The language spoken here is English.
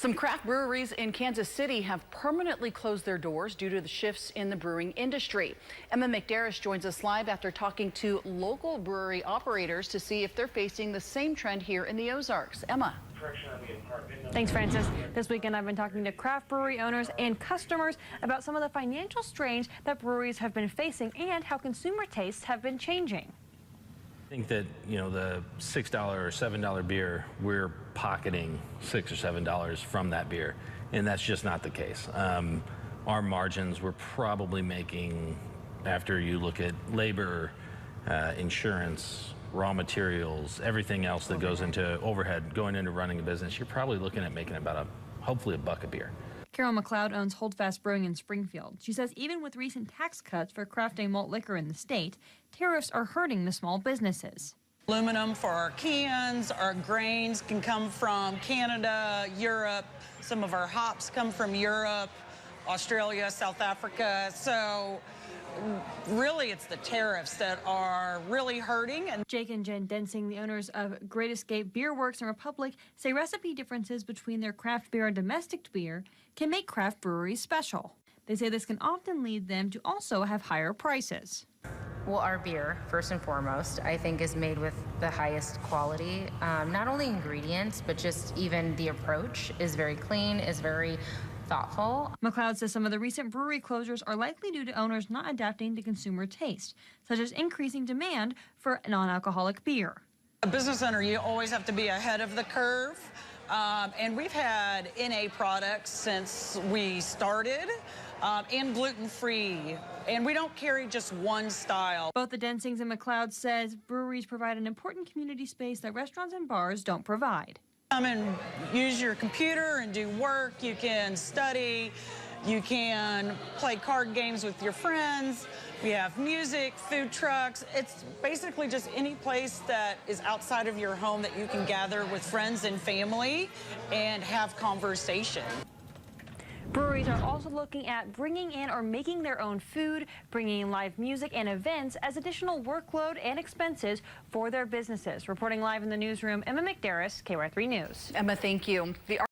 Some craft breweries in Kansas City have permanently closed their doors due to the shifts in the brewing industry. Emma McDarris joins us live after talking to local brewery operators to see if they're facing the same trend here in the Ozarks. Emma. Thanks, Francis. This weekend, I've been talking to craft brewery owners and customers about some of the financial strains that breweries have been facing and how consumer tastes have been changing. I think that, the $6 or $7 beer, we're pocketing $6 or $7 from that beer, and that's just not the case. Our margins we're probably making, after you look at labor, insurance, raw materials, everything else that goes into overhead, going into running a business, you're probably looking at making about hopefully a buck a beer. Carol McLeod owns Holdfast Brewing in Springfield. She says even with recent tax cuts for crafting malt liquor in the state, tariffs are hurting the small businesses. Aluminum for our cans, our grains can come from Canada, Europe. Some of our hops come from Europe, Australia, South Africa. So really, it's the tariffs that are really hurting. And Jake and Jen Densing, the owners of Great Escape Beer Works and Republic, say recipe differences between their craft beer and domestic beer can make craft breweries special. They say this can often lead them to also have higher prices. Well, our beer, first and foremost, I think is made with the highest quality. Not only ingredients, but just even the approach is very clean, is very thoughtful. McLeod says some of the recent brewery closures are likely due to owners not adapting to consumer taste, such as increasing demand for non-alcoholic beer. a business owner, you always have to be ahead of the curve. And we've had NA products since we started, and gluten-free. And we don't carry just one style. Both the Densings and McLeod says breweries provide an important community space that restaurants and bars don't provide. Come and use your computer and do work. You can study. You can play card games with your friends. We have music, food trucks. It's basically just any place that is outside of your home that you can gather with friends and family and have conversation. Breweries are also looking at bringing in or making their own food, bringing in live music and events as additional workload and expenses for their businesses. Reporting live in the newsroom, Emma McDarris, KY3 News. Emma, thank you.